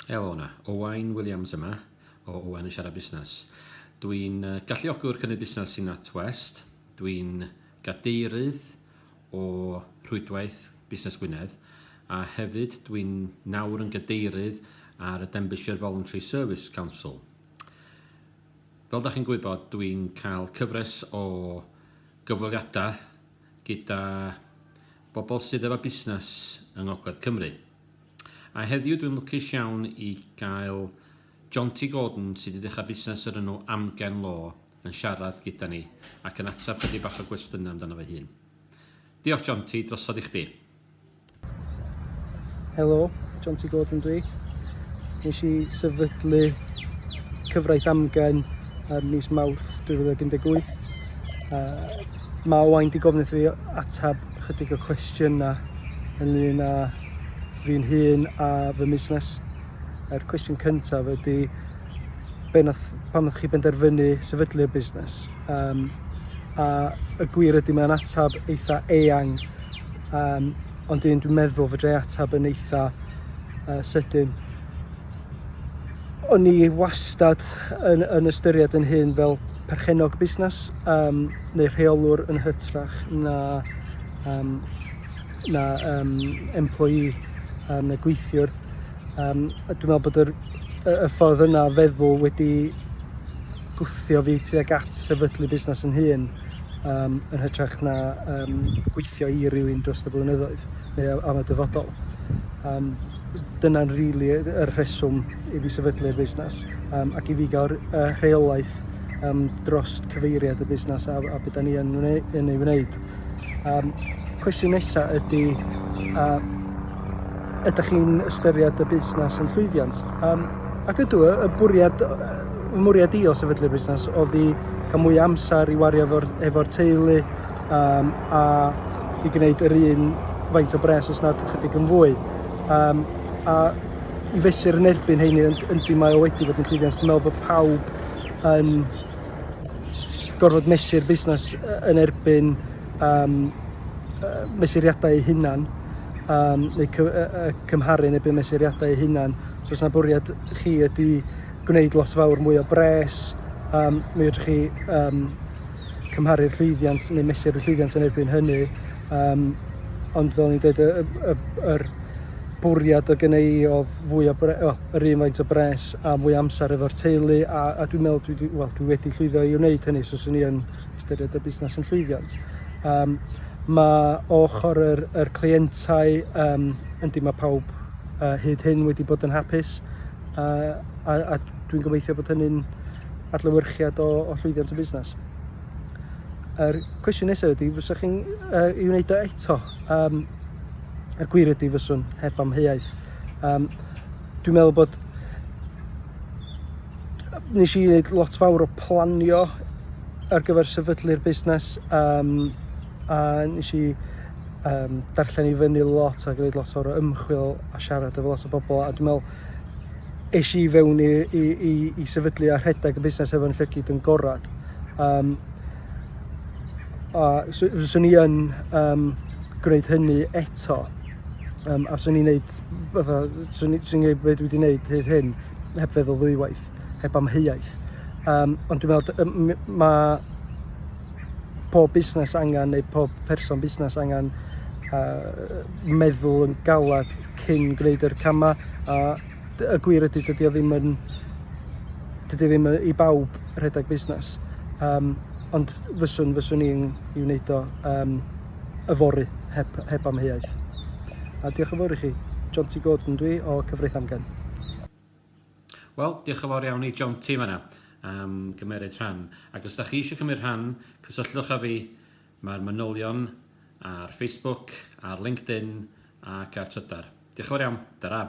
Helo na, Owain Williams yma, o Owain y Siarad Busnes. Dwi'n galluogwr cynnig busnes i NatWest. Dwi'n gadeirydd o rhwydwaith Busnes Gwynedd, a hefyd dwi'n nawr yn gadeirydd ar y Denbighshire Voluntary Service Council. Fel da chi'n gwybod, dwi'n cael cyfres o gyfweliadau gyda bobl sydd efo busnes yng Ngogledd Cymru. A heddiw dwi'n lwcus iawn i gael Jonty sydd wedi dechrau busnes yr enw Amgen yn siarad gyda ni ac yn ateb chydig bach o gwestiynau amdano fe hun. Diolch Jonty, drosodd i chdi. Helo, Jonty dwi. Nes i sefydlu cyfraith Amgen mis Mawrth 2018. Mae Owain di gofyn fi ateb chydig o cwestiynau ynglyn â fi'n hun a fy busnes. Yr cwestiwn cyntaf ydy pam nath chi benderfynu sefydlu'r busnes. A y gwir ydy mae'n ateb eitha eang, ond dwi'n meddwl fydrai ateb yn eitha sydyn. O'n i wastad yn ystyried yn hyn fel perchenog busnes, neu rheolwr yn hytrach na employee neu gweithiwr. Dwi'n meddwl bod y ffordd yna feddwl wedi gwthio fi tuag at sefydlu busnes yn hun, yn hytrach na gweithio i rywun dros y blynyddoedd neu am y dyfodol. Dyna'n rili y rheswm i fi sefydlu'r busnes, ac i fi gael rheolaeth dros cyfeiriad y busnes a beth da ni yn ei wneud. Cwestiwn nesaf ydy, ydych chi'n ystyried y busnes yn llwyddiant? Ac ydw, y mwriad i o sefydlu'r busnes oedd i cael mwy amser i wario efo'r teulu, a i gwneud yr un faint o bres os nad chydig yn fwy. A i fesur yn erbyn heini, yndi mae o wedi fod yn llwyddiant. Dwi'n meddwl bod pawb yn gorfod mesur busnes yn erbyn mesuriadau eu hunan, neu cymharu yn erbyn mesuriadau eu hunan. So os na bwriad chi ydy gwneud lot fawr mwy o bres, mi ydych chi cymharu'r llwyddiant neu mesur y llwyddiant yn erbyn hynny. Ond fel ni'n dweud, yr bwriad o gynnu i oedd fwy o yr un faint o bres a mwy amser efo'r teulu, a dwi'n meddwl dwi wedi llwyddo i wneud hynny, so swn i yn ystyried y busnes yn llwyddiant. Mae ochr yr clientau, yndi mae pawb hyd hyn wedi bod yn hapus, a dwi'n gobeithio bod hynny'n adlewyrchiad o llwyddiant y busnes. Yr cwestiwn nesaf ydy, fyswch chi'n i wneud o eto? Yr gwir ydy fyswn, heb amheuaeth. Dwi'n meddwl bod nes i wneud lot fawr o planio ar gyfer sefydlu'r busnes, a nes i darllen i fyny lot a gwneud lot fawr o ymchwil a siarad efo lot o bobl, a dwi'n meddwl es i fewn i sefydlu a rhedeg y busnes efo'n llygyd yn gorad. A fyswn i yn gwneud hynny eto, a fyswn i'n gwneud beth dwi wedi gwneud hyd hyn, heb feddwl ddwywaith, heb amheuaeth. Ond dwi'n meddwl mae pob busnes angen, neu pob person busnes angen meddwl yn galad cyn gwneud yr cama, a y gwir ydy dydy o ddim i bawb rhedeg busnes. Ond fyswn i'n i wneud o yfory heb amheuaeth. A diolch yn fawr i chi, Jonty dwi o Cyfraith Amgen. Wel, diolch yn fawr iawn i Jonty fan'na am gymryd rhan. Ac os da chi eisiau cymryd rhan, cysylltwch â fi. Mae'r manylion ar Facebook, ar LinkedIn ac ar Twitter. Diolch yn fawr iawn. Tara.